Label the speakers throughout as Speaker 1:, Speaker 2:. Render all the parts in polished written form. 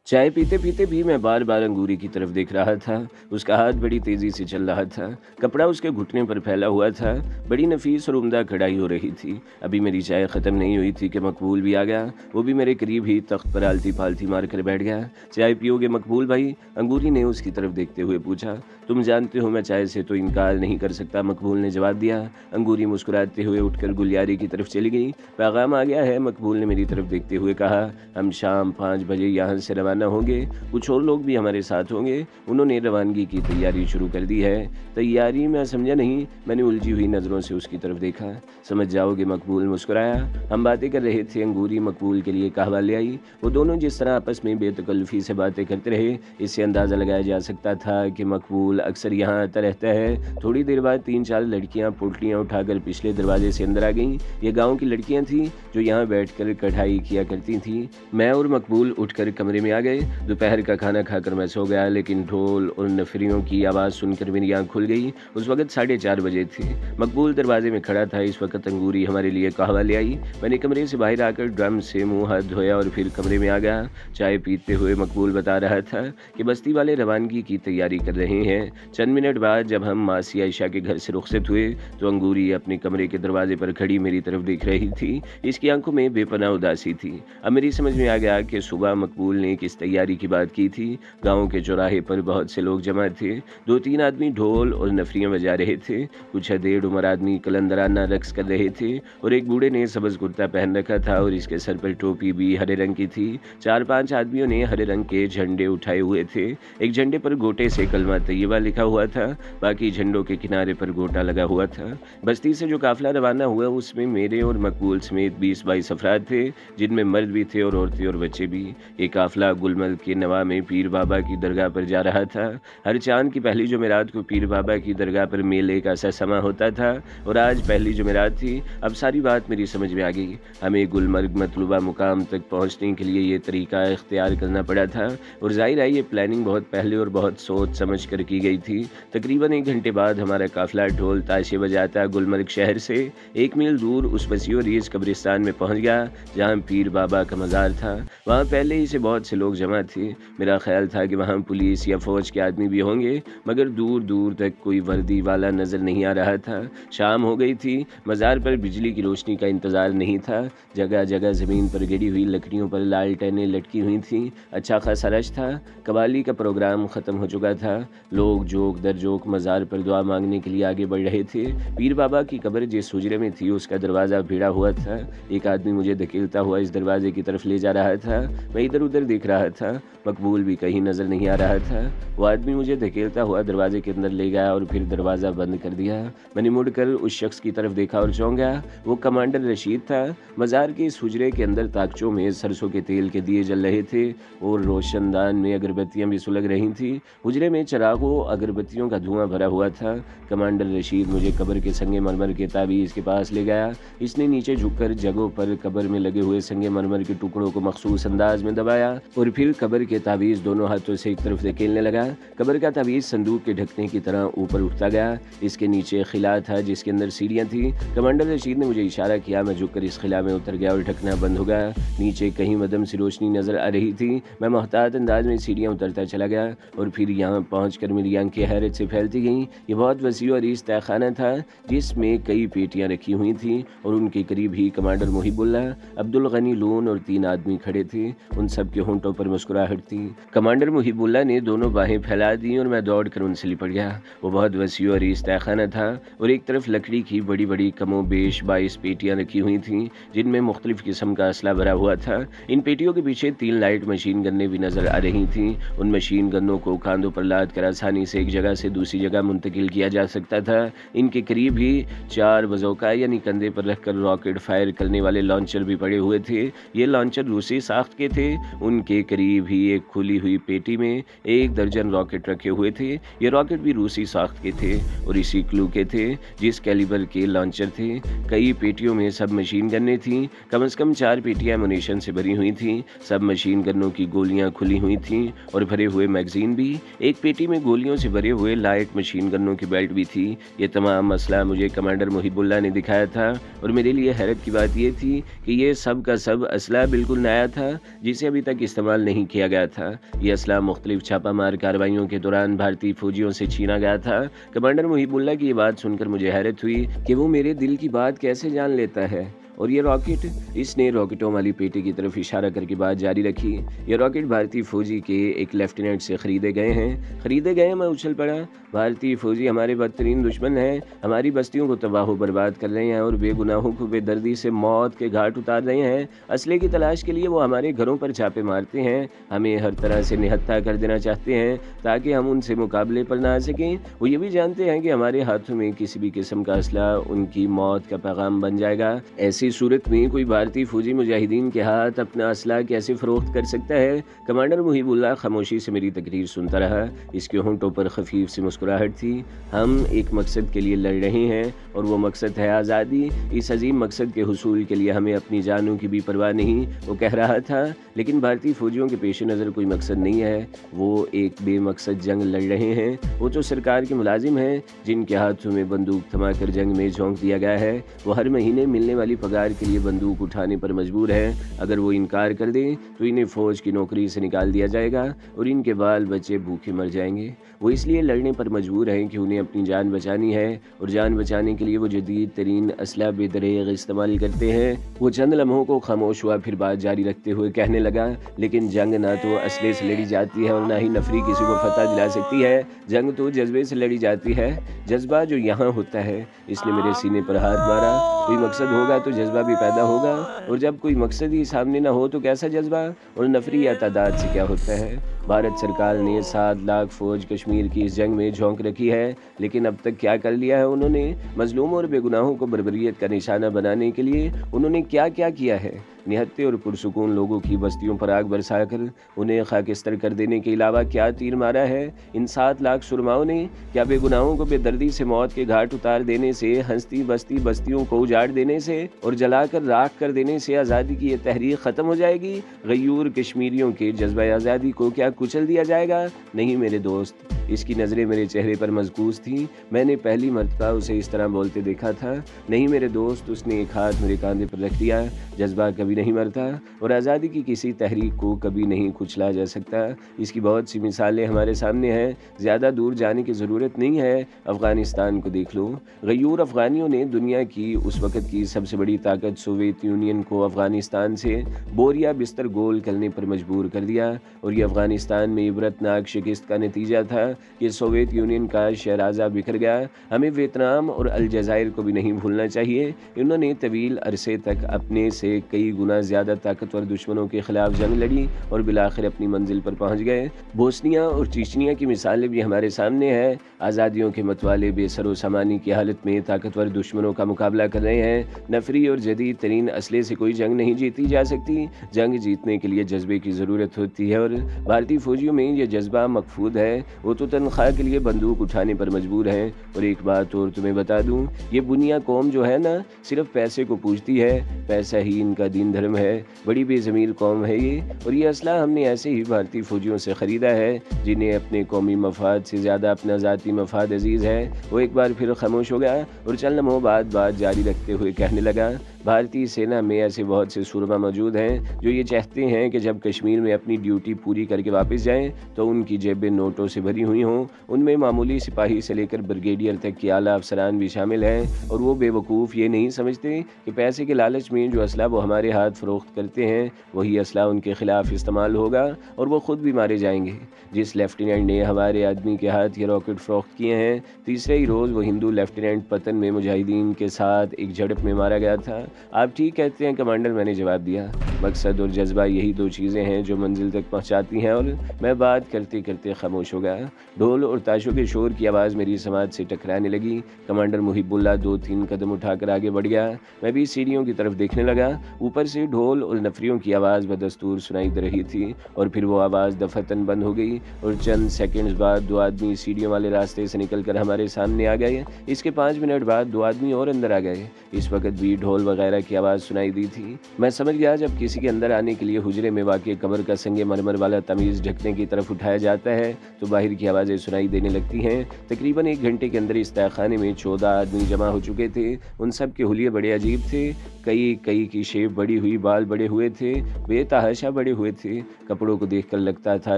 Speaker 1: चाय पीते पीते भी मैं बार बार अंगूरी की तरफ देख रहा था। उसका हाथ बड़ी तेजी से चल रहा था। कपड़ा उसके घुटने पर फैला हुआ था। बड़ी नफीस और उम्दा कढ़ाई हो रही थी। अभी मेरी चाय ख़त्म नहीं हुई थी कि मकबूल भी आ गया। वो भी मेरे करीब ही तख्त पर आलती पालती मार कर बैठ गया। चाय पियोगे मकबूल भाई? अंगूरी ने उसकी तरफ देखते हुए पूछा। तुम जानते हो मैं चाय से तो इनकार नहीं कर सकता, मकबूल ने जवाब दिया। अंगूरी मुस्कुराते हुए उठकर गुलियारी की तरफ चली गई। पैगाम आ गया है, मकबूल ने मेरी तरफ देखते हुए कहा। हम शाम 5 बजे यहाँ से रवाना होंगे। कुछ और लोग भी हमारे साथ होंगे। उन्होंने रवानगी की तैयारी शुरू कर दी है। तैयारी? मैं समझा नहीं। मैंने उलझी हुई नज़रों से उसकी तरफ देखा। समझ जाओगे, मकबूल मुस्कुराया। हम बातें कर रहे थे। अंगूरी मकबूल के लिए कहवा ले आई। वो दोनों जिस तरह आपस में बेतकल्लुफ़ी से बातें करते रहे, इससे अंदाज़ा लगाया जा सकता था कि मकबूल अक्सर यहाँ आता रहता है। थोड़ी देर बाद 3-4 लड़कियाँ पोटलियाँ उठाकर पिछले दरवाजे से अंदर आ गईं। ये गाँव की लड़कियाँ थीं जो यहाँ बैठकर कढ़ाई किया करती थीं। मैं और मकबूल उठकर कमरे में आ गए। दोपहर का खाना खाकर मैं सो गया, लेकिन ढोल और नफरियों की आवाज़ सुनकर मेरी आँख खुल गई। उस वक्त 4:30 बजे थे। मकबूल दरवाजे में खड़ा था। इस वक्त अंगूरी हमारे लिए कहवा ले आई। मैंने कमरे से बाहर आकर ड्रम से मुँह हाथ धोया और फिर कमरे में आ गया। चाय पीते हुए मकबूल बता रहा था कि बस्ती वाले रवानगी की तैयारी कर रहे हैं। चंद मिनट बाद जब हम मासी आयशा के घर से रुखसत हुए तो अंगूरी अपने कमरे के दरवाजे पर खड़ी मेरी तरफ देख रही थी। इसकी आंखों में बेपनाह उदासी थी। अब मेरी समझ में आ गया कि सुबह मकबूल ने किस तैयारी की बात की थी। गांव के चौराहे पर बहुत से लोग जमा थे। 2-3 आदमी ढोल और नफरियां बजा रहे थे। कुछ अधेड़ उम्र आदमी कलंदराना रक्स कर रहे थे और एक बूढ़े ने सब्ज कुर्ता पहन रखा था और इसके सर पर टोपी भी हरे रंग की थी। 4-5 आदमियों ने हरे रंग के झंडे उठाए हुए थे। एक झंडे पर गोटे से कलमा तैयबा लिखा हुआ था, बाकी झंडों के किनारे पर गोटा लगा हुआ था। बस्ती से जो काफिला रवाना हुआ उसमें मेरे और मकबूल समेत 20-22 अफराद थे, जिनमें मर्द भी थे और औरतें और बच्चे भी। ये काफिला गुलमर्ग के नवा में पीर बाबा की दरगाह पर जा रहा था। हर चांद की पहली जुमेरात को पीर बाबा की दरगाह पर मेले का सा समा होता था और आज पहली जुमेरात थी। अब सारी बात मेरी समझ में आ गई। हमें गुलमर्ग मतलूबा मुकाम तक पहुंचने के लिए ये तरीका इख्तियार करना पड़ा था और जाहिर है ये प्लानिंग बहुत पहले और बहुत सोच समझ कर की गई थी। तकरीबन 1 घंटे बाद हमारा काफिला ढोल ताशे बजाता गुलमर्ग शहर से 1 मील दूर उस वसी और रीज कब्रिस्तान में पहुंच गया जहां पीर बाबा का मज़ार था। वहां पहले ही से बहुत से लोग जमा थे। मेरा ख्याल था कि वहां पुलिस या फौज के आदमी भी होंगे, मगर दूर दूर तक कोई वर्दी वाला नजर नहीं आ रहा था। शाम हो गई थी। मज़ार पर बिजली की रोशनी का इंतज़ार नहीं था। जगह जगह ज़मीन पर गिरी हुई लकड़ियों पर लालटेनें लटकी हुई थीं। अच्छा खासा रश था। कवाली का प्रोग्राम ख़त्म हो चुका था। लोग जोक दर जोक मज़ार पर दुआ मांगने के लिए आगे बढ़ रहे थे। पीर बाबा की कब्र जिस हुजरे में थी उसका दरवाज़ा भिड़ा हुआ था। एक आदमी मुझे धकेलता हुआ इस दरवाजे की तरफ ले जा रहा था। मैं इधर उधर देख रहा था। मकबूल भी कहीं नज़र नहीं आ रहा था। वो आदमी मुझे धकेलता हुआ दरवाजे के अंदर ले गया और फिर दरवाज़ा बंद कर दिया। मैंने मुड़कर उस शख्स की तरफ देखा और चौंक गया। वो कमांडर रशीद था। मज़ार के इस हुजरे के अंदर ताकचों में सरसों के तेल के दिए जल रहे थे और रोशनदान में अगरबत्तियां भी सुलग रही थीं। हुजरे में चरागों अगरबत्तियों का धुआं भरा हुआ था। कमांडर रशीद मुझे कब्र के संगे मरमर के ताबीज़ के पास ले गया। इसने नीचे झुककर जगहों पर कब्र में लगे हुए संगे मरमर के टुकड़ों को मखसूस अंदाज में दबाया और फिर कब्र के ताबीज़ दोनों हाथों से एक तरफ धकेलने लगा। कब्र का ताबीज़ संदूक के ढकने की तरह ऊपर उठता गया। इसके नीचे खिला था जिसके अंदर सीढ़ियाँ थीं। कमांडर रशीद ने मुझे इशारा किया। मैं झुककर इस खिला में उतर गया और ढकना बंद हो गया। नीचे कहीं मदम सी रोशनी नजर आ रही थी। मैं मोहतात अंदाज में सीढ़ियाँ उतरता चला गया और फिर यहाँ पहुँचकर मेरी आंखें हैरत से फैलती गईं। ये बहुत वसी और इस तहखाना था जिसमें कई पेटियाँ रखी हुई थीं और उनके करीब ही कमांडर मुहिबुल्लाह, अब्दुल गनी लून और 3 आदमी खड़े थे। उन सब के होंठों पर मुस्कुराहट थी। कमांडर मुहिबुल्लाह ने दोनों बाहें फैला दी और मैं दौड़ कर उनसे लिपट गया। वो बहुत वसी और इस तहखाना था और एक तरफ लकड़ी की बड़ी बड़ी कमो बेश 22 पेटियाँ रखी हुई थीं जिनमें मुख्तलिफ किस्म का असला भरा हुआ था। इन पेटियों के पीछे 3 लाइट मशीन गन्नें भी नजर आ रही थीं। उन मशीन गन्नों को कांधों पर लाद कर आसानी से एक जगह से दूसरी जगह मुंतकिल किया जा सकता था। इनके करीब ही 4 बजौका यानी कंधे पर रखकर रॉकेट फायर करने वाले लॉन्चर भी पड़े हुए थे। ये लॉन्चर रूसी साख्त के थे। उनके करीब ही एक खुली हुई पेटी में 1 दर्जन रॉकेट रखे हुए थे। ये रॉकेट भी रूसी साख्त के थे और इसी क्लू के थे जिस कैलिबर के लॉन्चर थे। कई पेटियों में सब मशीन गन्नें थीं। कम से कम 4 पेटियां मुनीशन से भरी हुई थीं। सब मशीन गन्नों की गोलियां खुली हुई थीं और भरे हुए मैगजीन भी। एक पेटी में गोलियों गोलियों से भरे हुए लाइट मशीन गनों की बेल्ट भी थी। ये तमाम असला मुझे कमांडर मुहिबुल्लाह ने दिखाया था और मेरे लिए हैरत की बात ये थी कि ये सब का सब असला बिल्कुल नया था, जिसे अभी तक इस्तेमाल नहीं किया गया था। ये असला मुख्तलिफ छापामार कार्रवाइयों के दौरान भारतीय फौजियों से छीना गया था। कमांडर मुहिबुल्लाह की ये बात सुनकर मुझे हैरत हुई कि वो मेरे दिल की बात कैसे जान लेता है। और ये रॉकेट, इसने रॉकेटों वाली पेटी की तरफ इशारा करके बात जारी रखी। ये रॉकेट भारतीय फौजी के एक लेफ्टिनेंट से खरीदे गए हैं। मैं उछल पड़ा। भारतीय फौजी हमारे बदतरीन दुश्मन हैं, हमारी बस्तियों को तबाह व बर्बाद कर रहे हैं और बेगुनाहों को बेदर्दी से मौत के घाट उतार रहे हैं। असले की तलाश के लिए वो हमारे घरों पर छापे मारते हैं, हमें हर तरह से निहत्था कर देना चाहते हैं ताकि हम उनसे मुकाबले पर ना आ सकें। वो ये भी जानते हैं कि हमारे हाथों में किसी भी किस्म का असला उनकी मौत का पैगाम बन जाएगा। ऐसी सूरत में कोई भारतीय फौजी मुजाहिदीन के हाथ अपना असला कैसे फरोख्त कर सकता है? कमांडर मुहिबुल्लाह खामोशी से मेरी तकरीर सुनता रहा। इसके होंठों पर खफीफ सी मुस्कुराहट थी। हम एक मकसद के लिए लड़ रहे हैं और वो मकसद है आज़ादी। इस अजीम मकसद के हुसूल के लिए हमें अपनी जानों की भी परवाह नहीं, वो कह रहा था। लेकिन भारतीय फौजियों के पेश नज़र कोई मकसद नहीं है, वो एक बेमकसद जंग लड़ रहे हैं। वो तो सरकार के मुलाजिम हैं जिनके हाथों में बंदूक थमाकर जंग में झोंक दिया गया है। वो हर महीने मिलने वाली पगार के लिए बंदूक उठाने पर मजबूर है। अगर वो इनकार कर दें तो इन्हें फौज की नौकरी से निकाल दिया जाएगा और इनके बाल बच्चे भूखे मर जाएंगे। वो इसलिए लड़ने पर मजबूर हैं कि उन्हें अपनी जान बचानी है और जान बचाने के लिए वो जदीद तरीन असला बेदरेग इस्तेमाल करते हैं। वो चंद लम्हों को खामोश हुआ, फिर बात जारी रखते हुए कहने लगा, लेकिन जंग ना तो असले से लड़ी जाती है और ना ही नफरी किसी को फतह दिला सकती है। जंग तो जज्बे से लड़ी जाती है। जज्बा जो यहाँ होता है, इसने मेरे सीने पर हाथ मारा। कोई मकसद होगा तो जज्बा भी पैदा होगा, और जब कोई मकसद ही सामने ना हो तो कैसा जज्बा? और नफरी या तादाद से क्या होता है? भारत सरकार ने 7 लाख फौज कश्मीर की इस जंग में झोंक रखी है, लेकिन अब तक क्या कर लिया है उन्होंने? मजलूमों और बेगुनाहों को बर्बरियत का निशाना बनाने के लिए उन्होंने क्या क्या किया है? निहत्ते और पुरसुकून लोगों की बस्तियों पर आग बरसाकर उन्हें खाकिस्तर कर देने के अलावा क्या तीर मारा है? इन 7 लाख सुरमाओं ने क्या बेगुनाहों को बेदर्दी से मौत के घाट उतार देने से, हंसती बस्ती बस्तियों को उजाड़ देने से और जलाकर राख कर देने से आज़ादी की ये तहरीक ख़त्म हो जाएगी? गयूर कश्मीरियों के जज्बा आज़ादी को क्या कुचल दिया जाएगा? नहीं मेरे दोस्त। इसकी नज़रें मेरे चेहरे पर मजकूस थीं। मैंने पहली मरतबा उसे इस तरह बोलते देखा था। नहीं मेरे दोस्त। उसने एक हाथ मेरे कांधे पर रख दिया। जज्बा कभी नहीं मरता और आज़ादी की किसी तहरीक को कभी नहीं कुचला जा सकता। इसकी बहुत सी मिसालें हमारे सामने हैं। ज़्यादा दूर जाने की ज़रूरत नहीं है। अफ़गानिस्तान को देख लो। गयूर अफ़गानियों ने दुनिया की उस वक़्त की सबसे बड़ी ताकत सोवियत यूनियन को अफ़गानिस्तान से बोरिया बिस्तर गोल करने पर मजबूर कर दिया, और ये अफ़गानिस्तान में इबरतनाक शिकस्त का नतीजा था कि सोवियत यूनियन का शहराजा बिखर गया। हमें वियतनाम और अलजायर को भी नहीं भूलना चाहिए। इन्होंने तवील अरसे तक अपने से कई गुना ज़्यादा ताकतवर दुश्मनों के खिलाफ जंग लड़ी और बिलाखिर अपनी मंजिल पर पहुंच गए। बोस्निया और चीचनिया की मिसालें भी हमारे सामने हैं। आज़ादियों के मतवाले बेसरो सामानी की हालत में ताकतवर दुश्मनों का मुकाबला कर रहे हैं। नफरी और जदीद तरीन असले से कोई जंग नहीं जीती जा सकती। जंग जीतने के लिए जज्बे की ज़रूरत होती है और भारतीय फौजियों में यह जज्बा मकफूद है। वो तो तनख्वाह के लिए बंदूक उठाने पर मजबूर हैं। और एक बात और तुम्हें बता दूं, ये बुनिया कौम जो है ना, सिर्फ पैसे को पूछती है। पैसा ही इनका दीन धर्म है। बड़ी बेज़मीर कौम है ये। और ये असला हमने ऐसे ही भारतीय फौजियों से ख़रीदा है जिन्हें अपने कौमी मफाद से ज़्यादा अपना ज़ाती मफाद अजीज़ है। वो एक बार फिर खामोश हो गया और चंद लम्हों बाद बात जारी रखते हुए कहने लगा, भारतीय सेना में ऐसे बहुत से सूरमा मौजूद हैं जो ये चाहते हैं कि जब कश्मीर में अपनी ड्यूटी पूरी करके वापस जाएं तो उनकी जेबें नोटों से भरी हुई हों। उनमें मामूली सिपाही से लेकर ब्रिगेडियर तक के आला अफसरान भी शामिल हैं, और वो बेवकूफ़ ये नहीं समझते कि पैसे के लालच में जो असला वो हमारे हाथ फ़रोख्त करते हैं वही असला उनके ख़िलाफ़ इस्तेमाल होगा और वो ख़ुद भी मारे जाएंगे। जिस लेफ्टिनेंट ने हमारे आदमी के हाथ ये रॉकेट फ़रोख्त किए हैं, तीसरे ही रोज़ वो हिंदू लेफ्टिनेंट पतन में मुजाहिदीन के साथ एक झड़प में मारा गया था। आप ठीक कहते हैं कमांडर, मैंने जवाब दिया। मकसद और जज्बा यही 2 चीज़ें हैं जो मंजिल तक पहुंचाती हैं। और मैं बात करते करते खामोश हो गया। ढोल और ताशों के शोर की आवाज़ मेरी समाज से टकराने लगी। कमांडर मुहिबुल्लाह 2-3 कदम उठाकर आगे बढ़ गया। मैं भी सीढ़ियों की तरफ देखने लगा। ऊपर से ढोल और नफरियों की आवाज़ बदस्तूर सुनाई दे रही थी, और फिर वो आवाज़ दफतन बंद हो गई और चंद सेकंड्स बाद 2 आदमी सीढ़ियों वाले रास्ते से निकलकर हमारे सामने आ गए। इसके 5 मिनट बाद 2 आदमी और अंदर आ गए। इस वक्त भी ढोल वगैरह وغیرہ کی آواز سنائی دی تھی۔ میں سمجھ گیا جب کسی کے اندر آنے کے لیے حجرے میں واقع قبر کا سنگ مرمر والا تمیز ڈھکنے کی طرف اٹھایا جاتا ہے تو باہر کی آوازیں سنائی دینے لگتی ہیں۔ تقریباً 1 گھنٹے کے اندر اس تہہ خانے میں 14 آدمی جمع ہو چکے تھے۔ ان سب کے حلیے بڑے عجیب تھے، کئی کی شیپ بڑی ہوئی، بال بڑے ہوئے تھے، بے تحاشا بڑے ہوئے تھے۔ کپڑوں کو دیکھ کر لگتا تھا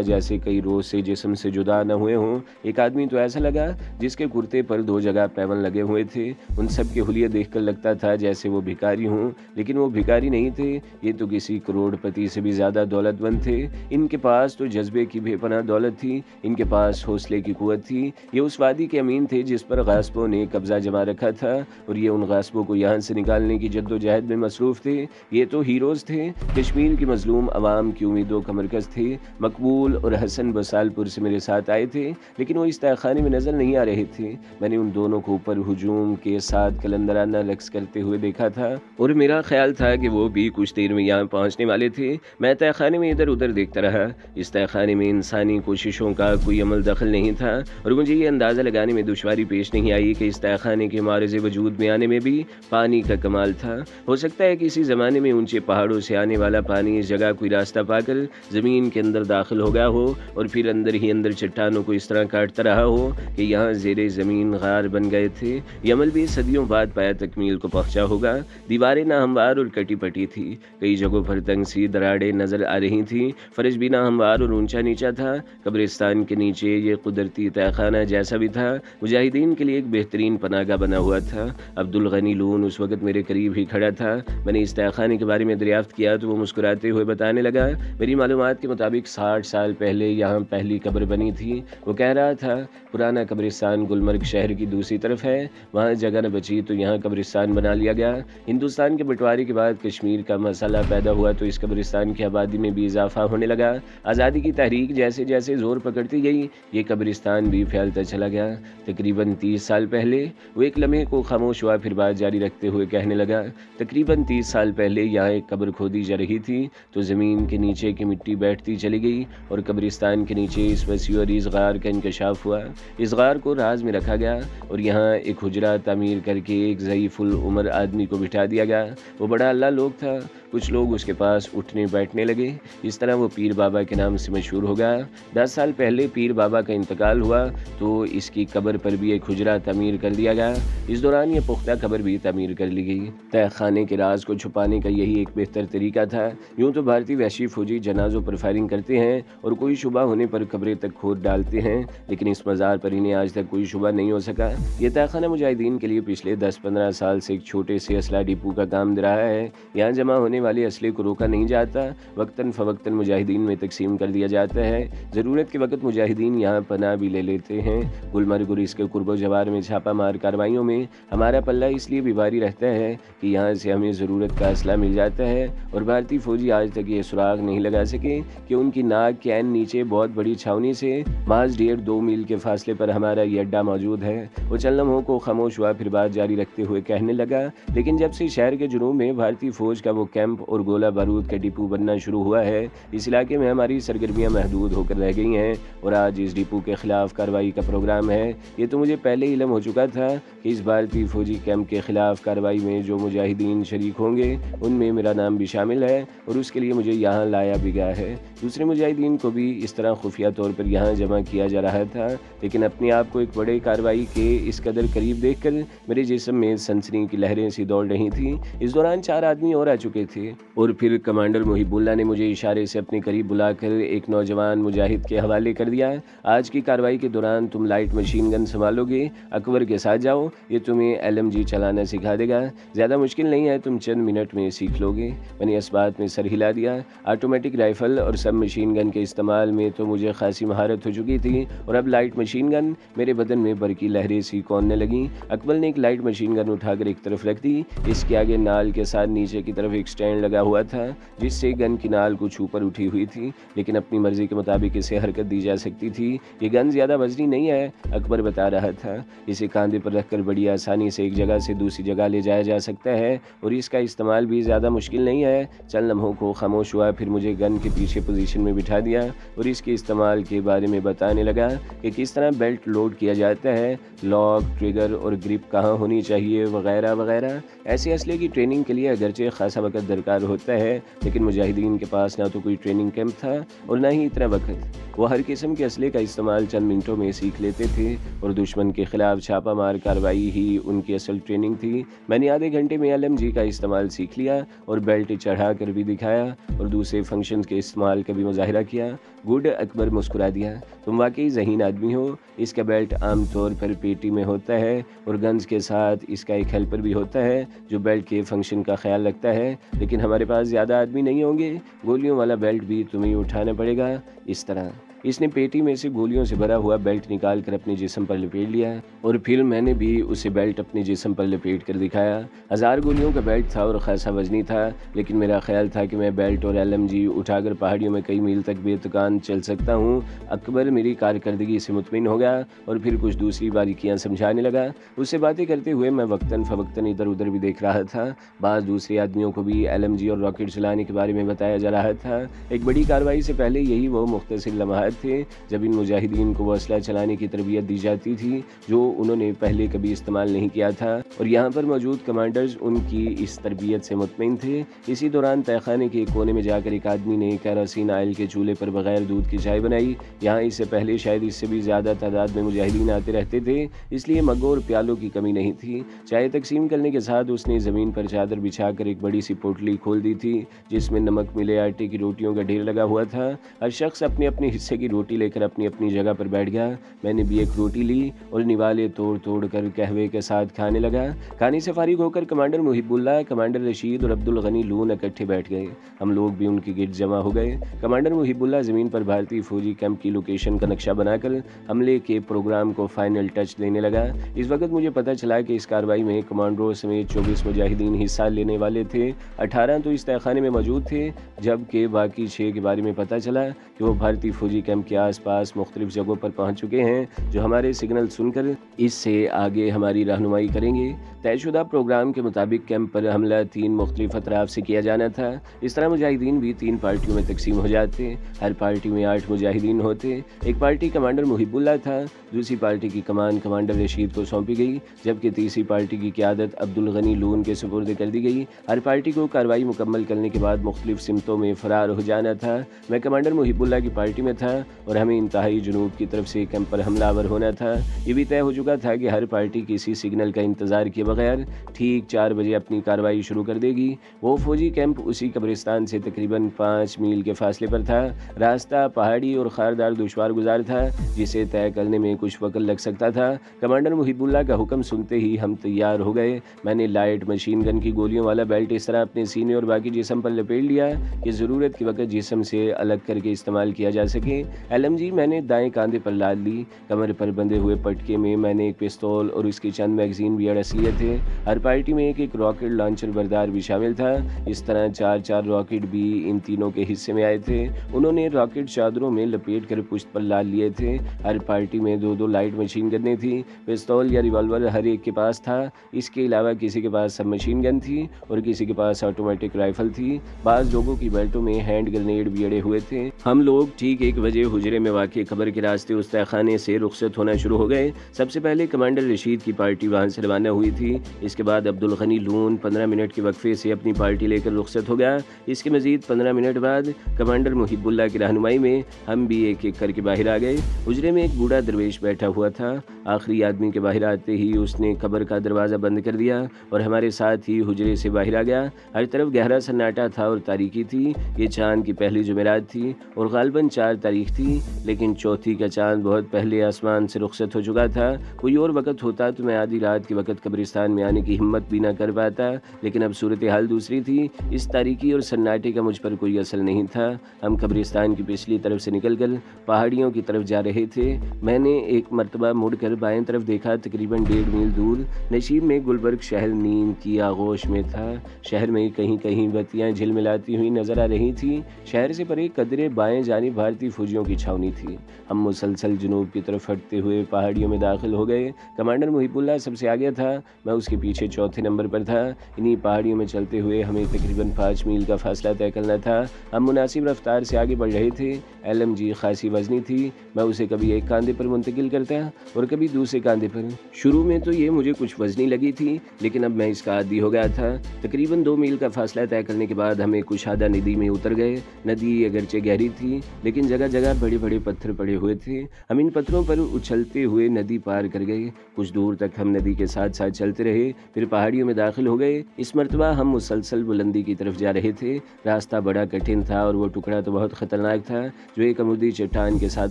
Speaker 1: جیسے کئی روز سے جسم سے جدا نہ ہوئے ہوں۔ ایک آدمی تو ایسا لگا جس کے کرتے پر 2 جگہ پیون لگے ہوئے تھے۔ ان سب کے حلیے دیکھ کر لگتا تھا جیسے وہ بھکاری ہوں، لیکن وہ بھکاری نہیں تھے، یہ تو کسی کروڑ پتی سے بھی زیادہ دولت مند تھے۔ ان کے پاس تو جذبے کی بے پناہ دولت تھی، ان کے پاس حوصلے کی قوت تھی۔ یہ اس وادی کے امین تھے جس پر غاصبوں نے قبضہ جما رکھا تھا اور یہ ان غاصبوں کو یہاں سے نکالنے کی جد و جہد میں مصروف تھے۔ یہ تو ہیروز تھے، کشمیر کی مظلوم عوام کی امیدوں کا مرکز تھے۔ مقبول اور حسن بسالپور سے میرے ساتھ آئے تھے، لیکن وہ اس تہہ خانے میں نظر نہیں آ رہے تھے۔ میں نے ان دونوں کو اوپر ہجوم کے ساتھ قلندرانہ رقص کرتے ہوئے دیکھا تھا اور میرا خیال تھا کہ وہ بھی کچھ دیر میں یہاں پہنچنے والے تھے۔ میں تہہ خانے میں ادھر ادھر دیکھتا رہا۔ اس تہہ خانے میں انسانی کوششوں کا کوئی عمل دخل نہیں تھا اور مجھے یہ اندازہ لگانے میں دشواری پیش نہیں آئی کہ اس تہہ خانے کے معرض وجود میں آنے میں بھی پانی کا کمال تھا۔ ہو سکتا ہے کہ اسی زمانے میں اونچے پہاڑوں سے آنے والا پانی اس جگہ کوئی راستہ پا کر زمین کے اندر داخل ہو گیا ہو اور پھر اندر ہی اندر چٹانوں کو اس طرح کاٹتا رہا ہو کہ یہاں زیر زمین غار بن گئے تھے۔ یہ عمل بھی صدیوں بعد پایا تکمیل کو پہنچا ہوگا۔ دیواریں ناہموار اور کٹی پٹی تھی، کئی جگہوں پر تنگ سی دراڑیں نظر آ رہی تھیں۔ فرش بھی ناہموار اور اونچا نیچا تھا۔ قبرستان کے نیچے یہ قدرتی تہہ خانہ جیسا بھی تھا، مجاہدین کے لیے ایک بہترین پناہ گاہ بنا ہوا تھا۔ عبدالغنی لون اس وقت میرے قریب ہی کھڑا تھا۔ میں نے اس تہہ خانے کے بارے میں دریافت کیا تو وہ مسکراتے ہوئے بتانے لگا، میری معلومات کے مطابق 60 سال پہلے یہاں پہلی قبر بنی تھی۔ وہ کہہ رہا تھا پرانا قبرستان گلمرگ شہر کی دوسری طرف ہے، وہاں جگہ نہ بچی تو یہاں قبرستان بنا لیا گیا۔ ہندوستان کے بٹوارے کے بعد کشمیر کا مسئلہ پیدا ہوا تو اس قبرستان کی آبادی میں بھی اضافہ ہونے لگا۔ آزادی کی تحریک جیسے جیسے زور پکڑتی گئی، یہ قبرستان بھی پھیلتا چلا گیا۔ تقریباً 30 سال پہلے، وہ ایک لمحے کو خاموش ہوا پھر بات جاری رکھتے ہوئے کہنے لگا، تقریباً 30 سال پہلے یہاں ایک قبر کھودی جا رہی تھی تو زمین کے نیچے کی مٹی بیٹھتی چلی گئی اور قبرستان کے نیچے اس وسیع و عریض غار کا انکشاف ہوا۔ اس غار کو راز میں رکھا گیا اور یہاں ایک حجرہ تعمیر کر کے ایک ضعیف العمر آدمی کو بٹھا دیا گیا۔ وہ بڑا اللہ لوگ تھا، کچھ لوگ اس کے پاس اٹھنے بیٹھنے لگے، اس طرح وہ پیر بابا کے نام سے مشہور ہو گیا۔ 10 سال پہلے پیر بابا کا انتقال ہوا تو اس کی قبر پر بھی ایک حجرہ تعمیر کر دیا گیا۔ اس دوران یہ پختہ قبر بھی تعمیر کر لی گئی۔ تہہ خانے کے راز کو چھپانے کا یہی ایک بہتر طریقہ تھا۔ یوں تو بھارتی وحشی فوجی جنازوں پر فائرنگ کرتے ہیں اور کوئی شبہ ہونے پر قبریں تک کھود ڈالتے ہیں، لیکن اس مزار پر انہیں آج تک کوئی شبہ نہیں ہو سکا۔ یہ تہہ خانہ مجاہدین کے لیے پچھلے 10-15 سال سے ایک چھوٹے سے اسلحہ ڈپو کا کام دے رہا ہے۔ یہاں جمع ہونے والے اسلحے کو روکا نہیں جاتا، وقتاً فوقتاً مجاہدین میں تقسیم کر دیا جاتا ہے۔ ضرورت کے وقت مجاہدین یہاں پناہ بھی لے لیتے ہیں۔ گلمرگ اور اس کے قرب و جوار میں چھاپہ مار کارروائیوں میں ہمارا پلہ اس لیے بھی بھاری رہتا ہے کہ یہاں سے ہمیں ضرورت کا اسلحہ مل جاتا ہے اور بھارتی فوجی آج تک یہ سراغ نہیں لگا سکے کہ ان کی ناک کے عین نیچے بہت بڑی چھاونی سے محض 1.5-2 میل کے فاصلے پر ہمارا یہ اڈا موجود ہے۔ وہ چند لمحوں کو خاموش ہوا پھر بات جاری رکھتے ہوئے کہنے لگا، لیکن جب سے شہر کے جنوب میں بھارتی فوج کا وہ کیمپ اور گولہ بارود کا ڈپو بننا شروع ہوا ہے، اس علاقے میں ہماری سرگرمیاں محدود ہو کر رہ گئی ہیں اور آج اس ڈپو کے خلاف کارروائی کا پروگرام ہے۔ یہ تو مجھے پہلے علم ہو چکا تھا کہ اس بھارتی فوجی کیمپ کے خلاف کارروائی میں جو مجاہدین شریک ہوں گے ان میں میرا نام بھی شامل ہے اور اس کے لیے مجھے یہاں لایا بھی گیا ہے۔ دوسرے مجاہدین کو بھی اس طرح خفیہ طور پر یہاں جمع کیا جا رہا تھا، لیکن اپنے آپ کو ایک بڑے کارروائی کے اس قدر قریب دیکھ کر میرے جسم میں سنسنی کی لہریں سی دوڑ رہی تھیں۔ اس دوران 4 آدمی اور آ چکے تھے اور پھر کمانڈر محب اللہ نے مجھے اشارے سے اپنے قریب بلا کر ایک نوجوان مجاہد کے حوالے کر دیا۔ آج کی کارروائی کے دوران تم لائٹ مشین گن سنبھالو گے، اکبر کے ساتھ جاؤ، یہ تمہیں LMG چلانا سکھا دے گا، زیادہ مشکل نہیں ہے، تم چند منٹ میں سیکھ لو گے۔ میں نے اس بات میں سر ہلا دیا۔ آٹومیٹک رائفل اور سب مشین گن کے استعمال میں تو مجھے خاصی مہارت ہو چکی تھی اور اب لائٹ مشین گن میرے بدن میں برقی لہریں سی کوننے لگیں۔ اکبر نے ایک لائٹ مشین گن اٹھا کر ایک طرف رکھ دی، اس کے آگے نال کے ساتھ نیچے کی طرف ایک اسٹینڈ لگا ہوا تھا جس سے گن کی نال کچھ اوپر اٹھی ہوئی تھی، لیکن اپنی مرضی کے مطابق اسے حرکت دی جا سکتی تھی۔ یہ گن زیادہ وزنی نہیں ہے، اکبر بتا رہا تھا، اسے کاندھے پر رکھ کر بڑی آسانی سے ایک جگہ سے دوسری جگہ لے جایا جا سکتا ہے اور اس کا استعمال بھی زیادہ مشکل نہیں ہے۔ چند لمحوں کو خاموش ہوا، پھر مجھے گن کے پیچھے پوزیشن میں بٹھا دیا اور اس کے استعمال کے بارے میں بتانے لگا کہ کس طرح بیلٹ لوڈ کیا جاتا ہے، لاک، ٹریگر اور گرپ کہاں ہونی چاہیے وغیرہ وغیرہ۔ ایسے اسلحے کی ٹریننگ کے لیے اگرچہ خاصا وقت درکار ہوتا ہے، لیکن مجاہدین کے پاس نہ تو کوئی ٹریننگ کیمپ تھا اور نہ ہی اتنا وقت۔ وہ ہر قسم کے اسلحے کا استعمال چند منٹوں میں سیکھ لیتے تھے اور دشمن کے خلاف چھاپہ مار کارروائی ہی ان کی اصل ٹریننگ تھی۔ میں نے آدھے گھنٹے میں LMG کا استعمال سیکھ لیا اور بیلٹ چڑھا کر بھی دکھایا اور دوسرے فنکشنز کے استعمال کا بھی مظاہرہ کیا۔ گڈ، اکبر مسکرا دیا، تم واقعی ذہین آدمی ہو۔ اس کا بیلٹ عام طور پر پیٹی میں ہوتا ہے اور گنز کے ساتھ اس کا ایک ہیلپر بھی ہوتا ہے جو بیلٹ کے فنکشن کا خیال رکھتا ہے، لیکن ہمارے پاس زیادہ آدمی نہیں ہوں گے، گولیوں والا بیلٹ بھی تمہیں اٹھانا پڑے گا۔ اس طرح اس نے پیٹی میں سے گولیوں سے بھرا ہوا بیلٹ نکال کر اپنے جسم پر لپیٹ لیا اور پھر میں نے بھی اسے بیلٹ اپنے جسم پر لپیٹ کر دکھایا۔ 1000 گولیوں کا بیلٹ تھا اور خاصا وزنی تھا، لیکن میرا خیال تھا کہ میں بیلٹ اور LMG اٹھا کر پہاڑیوں میں کئی میل تک بے تکان چل سکتا ہوں۔ اکبر میری کارکردگی سے مطمئن ہو گیا اور پھر کچھ دوسری باریکیاں سمجھانے لگا۔ اس سے باتیں کرتے ہوئے میں وقتاً فوقتاً ادھر ادھر بھی دیکھ رہا تھا۔ بعض دوسرے آدمیوں کو بھی LMG اور راکٹ چلانے کے بارے میں بتایا جا رہا تھا۔ ایک بڑی کارروائی سے پہلے یہی وہ مختصر لمحات تھے جب ان مجاہدین کو وہ اسلحہ چلانے کی تربیت دی جاتی تھی جو انہوں نے پہلے کبھی استعمال نہیں کیا تھا، اور یہاں پر موجود کمانڈرز ان کی اس تربیت سے مطمئن تھے۔ اسی دوران تہہ خانے کے کونے میں جا کر ایک آدمی نے کیروسین آئل کے چولہے پر بغیر دودھ کی چائے بنائی۔ یہاں اس سے پہلے شاید اس سے بھی زیادہ تعداد میں مجاہدین آتے رہتے تھے، اس لیے مگوں اور پیالوں کی کمی نہیں تھی۔ چائے تقسیم کرنے کے ساتھ اس نے زمین پر چادر بچھا کر ایک بڑی سی پوٹلی کھول دی تھی جس میں نمک ملے آٹے کی روٹیوں کا ڈھیر لگا ہوا تھا۔ ہر شخص اپنے اپنے حصے کی روٹی لے کر اپنی جگہ پر بیٹھ گیا۔ میں نے بھی ایک روٹی لی اور نوالے توڑ توڑ کر قہوے کے ساتھ کھانے لگا۔ کھانے سے فارغ ہو کر کمانڈر محب اللہ، کمانڈر رشید اور عبد الغنی لون اکٹھے بیٹھ گئے۔ ہم لوگ بھی ان کے گرد جمع ہو گئے۔ کمانڈر محب اللہ زمین پر بھارتی فوجی کیمپ کی لوکیشن کا نقشہ بنا کر حملے کے پروگرام کو فائنل ٹچ دینے لگا۔ اس وقت مجھے پتہ چلا کہ اس کارروائی میں کمانڈروں سمیت 24 مجاہدین حصہ لینے والے تھے۔ 18 تو اس تہہ خانے میں موجود تھے، جبکہ باقی 6 کے بارے میں پتہ چلا کہ وہ بھارتی فوجی کیمپ کے آس پاس مختلف جگہوں پر پہنچ چکے ہیں جو ہمارے سگنل سن کر اس سے آگے ہماری رہنمائی کریں گے۔ طے شدہ پروگرام کے مطابق کیمپ پر حملہ 3 مختلف اطراف سے کیا جانا تھا۔ اس طرح مجاہدین بھی 3 پارٹیوں میں تقسیم ہو جاتے، ہر پارٹی میں 8 مجاہدین ہوتے۔ ایک پارٹی کمانڈر محب اللہ تھا، دوسری پارٹی کی کمان کمانڈر رشید کو سونپی گئی، جبکہ تیسری پارٹی کی قیادت عبد الغنی لون کے سپرد کر دی گئی۔ ہر پارٹی کو کارروائی مکمل کرنے کے بعد مختلف سمتوں میں فرار ہو جانا تھا۔ میں کمانڈر محب اللہ کی پارٹی میں تھا اور ہمیں انتہائی جنوب کی طرف سے کیمپ پر حملہ آور ہونا تھا۔ یہ بھی طے ہو چکا تھا کہ ہر پارٹی کسی سگنل کا انتظار کیے بغیر ٹھیک 4 بجے اپنی کارروائی شروع کر دے گی۔ وہ فوجی کیمپ اسی قبرستان سے تقریباً 5 میل کے فاصلے پر تھا۔ راستہ پہاڑی اور خاردار دشوار گزار تھا جسے طے کرنے میں کچھ وقت لگ سکتا تھا۔ کمانڈر محب اللہ کا حکم سنتے ہی ہم تیار ہو گئے۔ میں نے لائٹ مشین گن کی گولیوں والا بیلٹ اس طرح اپنے سینے اور باقی جسم پر لپیٹ لیا کہ ضرورت کے وقت جسم سے الگ کر کے استعمال کیا جا سکے۔ LMG میں نے دائیں کاندھے پر لاد لی۔ کمر پر بندھے ہوئے پٹکے میں نے ایک پستول اور اس کی چند میگزین بھی اڑس لیے تھے۔ ہر پارٹی میں ایک راکٹ لانچر بردار بھی شامل تھا۔ اس طرح 4 راکٹ بھی ان تینوں کے حصے میں آئے تھے۔ انہوں نے راکٹ چادروں میں لپیٹ کر پشت پر لاد لیے تھے۔ ہر پارٹی میں 2 لائٹ مشین گنیں تھیں۔ پستول یا ریوالور ہر ایک کے پاس تھا۔ اس کے علاوہ کسی کے پاس سب مشین گن تھی اور کسی کے پاس آٹومیٹک رائفل تھی۔ بعض لوگوں کی بیلٹوں میں ہینڈ گرنیڈ بھی اڑے ہوئے تھے۔ ہم لوگ ٹھیک 1 بجے حجرے میں واقع قبر کے راستے اس تہہ خانے سے رخصت ہونا شروع ہو گئے۔ سب سے پہلے کمانڈر رشید کی پارٹی وہاں سے روانہ ہوئی تھی۔ اس کے بعد عبد الغنی لون 15 منٹ کے وقفے سے اپنی پارٹی لے کر رخصت ہو گیا۔ اس کے مزید 15 منٹ بعد کمانڈر محب اللہ کی رہنمائی میں ہم بھی ایک ایک کر کے باہر آ گئے۔ حجرے میں ایک بوڑھا درویش بیٹھا ہوا تھا۔ آخری آدمی کے باہر آتے ہی اس نے قبر کا دروازہ بند کر دیا اور ہمارے ساتھ ہی حجرے سے باہر آ گیا۔ ہر طرف گہرا سناٹا تھا اور تاریکی تھی۔ یہ چاند کی پہلی جمعرات تھی اور غالباً 4 تاریخ تھی، لیکن چوتھی کا چاند بہت پہلے آسمان سے رخصت ہو چکا تھا कोई और वक्त होता तो मैं आधी रात के वक्त कब्रिस्तान में आने की हिम्मत भी ना कर पाता, लेकिन अब सूरत हाल दूसरी थी। इस तारीकी और सन्नाटे का मुझ पर कोई असर नहीं था। हम कब्रिस्तान की पिछली तरफ से निकलकर पहाड़ियों की तरफ जा रहे थे। मैंने एक मरतबा मुड़कर बाएं तरफ देखा। तकरीबन 1.5 मील दूर नशीब में गुलबर्ग शहर नींद की आगोश में था। शहर में कहीं कहीं बत्तियां झिलमिलाती हुई नजर आ रही थी। शहर से परे कदरे बाएं जानिब भारतीय फौजियों की छावनी थी। हम मुसलसल जनूब की तरफ हटते हुए पहाड़ियों में दाखिल हो गए। कमांडर मुहिबुल्लाह सबसे आगे था, मैं उसके पीछे चौथे नंबर पर था। इन्हीं पहाड़ियों में चलते हुए हमें तकरीबन 5 मील का फासला तय करना था। हम मुनासिब रफ्तार से आगे बढ़ रहे थे। LMG खासी वजनी थी। मैं उसे कभी एक कांधे पर मुंतकिल करता और कभी दूसरे कांधे पर। शुरू में तो ये मुझे कुछ वजनी लगी थी, लेकिन अब मैं इसका आदी हो गया था। तकरीबन 2 मील का फासला तय करने के बाद हमें कुशादा नदी में उतर गए। नदी अगरचे गहरी थी, लेकिन जगह जगह बड़े बड़े पत्थर पड़े हुए थे। हम इन पत्थरों पर उछलते हुए नदी पार कर गए। कुछ दूर तक हम नदी के साथ साथ चलते रहे, फिर पहाड़ियों में दाखिल हो गए। इस मरतबा हम मुसलसल बुलंदी की तरफ जा रहे थे। रास्ता बड़ा कठिन था और वो टुकड़ा तो बहुत खतरनाक था जो एक अमूदी चट्टान के साथ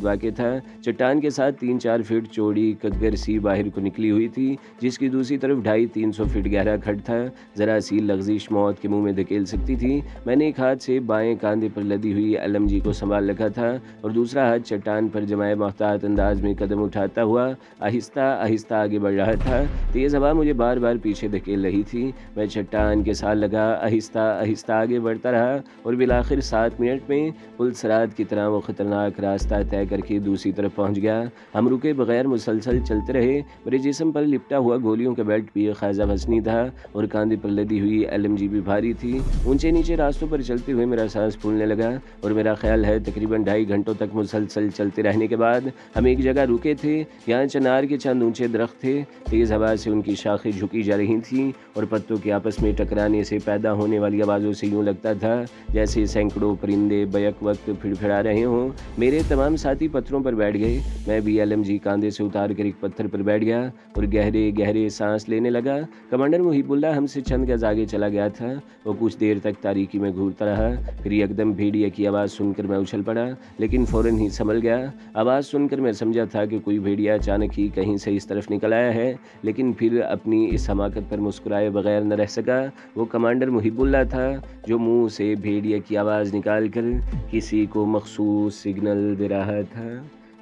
Speaker 1: वाक़ था। चट्टान के साथ 3-4 फीट चौड़ी कग्गर सी बाहर को निकली हुई थी, जिसकी दूसरी तरफ 250-300 फीट गहरा खड्ड था। ज़रा सी लग़ज़िश मौत के मुंह में धकेल सकती थी। मैंने एक हाथ से बाएं कांधे पर लदी हुई LMG को संभाल रखा था और दूसरा हाथ चट्टान पर जमाए मोहतात अंदाज में कदम उठाता हुआ आहिस्ता आहिस्ता आगे बढ़ रहा था। तेज़ हवा मुझे बार बार पीछे धकेल रही थी। मैं चट्टान के साथ लगा आहिस्ता आहिस्ता आगे बढ़ता रहा और बिलाखिर 7 मिनट में पुलसरात की तरह वो ख़तरनाक रास्ता तय करके दूसरी तरफ पहुंच गया। हम रुके बगैर मुसलसल चलते रहे। मेरे जिस्म पर लिपटा हुआ गोलियों का बेल्ट भी खाजा वज़नी था और कांधे पर लदी हुई LMG भी भारी थी। ऊंचे नीचे रास्तों पर चलते हुए मेरा सांस फूलने लगा और मेरा ख्याल है तकरीबन 2.5 घंटों तक मुसलसल चलते रहने के बाद हम एक जगह रुके थे। यहाँ चनार के चंद ऊंचे दरख्त थे। तेज़ हवा से उनकी शाखें झुकी जा रही थीं और पत्तों के आपस में टकराने से पैदा होने वाली आवाज़ों से यूँ लगता था जैसे सैकड़ों परिंदे बैक वक्त फिड़फिड़ा रहे हों। मेरे तमाम साथी पत्थरों पर बैठ गए। मैं भी LMG कांधे से उतार कर एक पत्थर पर बैठ गया और गहरे गहरे सांस लेने लगा। कमांडर मुहिबुल्लाह हमसे चंद गज आगे चला गया था। वो कुछ देर तक तारीकी में घूरता रहा, फिर एकदम भेड़िया की आवाज़ सुनकर मैं उछल पड़ा, लेकिन फ़ौरन ही संभल गया। आवाज़ सुनकर मैं समझा था कि कोई भेड़िया अचानक ही कहीं से इस तरफ निकल आया है, लेकिन फिर अपनी इस हमाकत पर मुस्कुराए बगैर न रह सका। वो कमांडर मुहिबुल्लाह था जो मुंह से भेड़िया की आवाज़ निकाल कर किसी को मखसूस सिग्नल दे रहा था।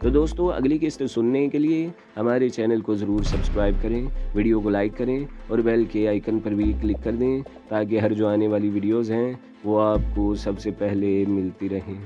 Speaker 1: तो दोस्तों, अगली किस्त सुनने के लिए हमारे चैनल को ज़रूर सब्सक्राइब करें, वीडियो को लाइक करें और बेल के आइकन पर भी क्लिक कर दें ताकि हर जो आने वाली वीडियोज़ हैं वो आपको सबसे पहले मिलती रहें।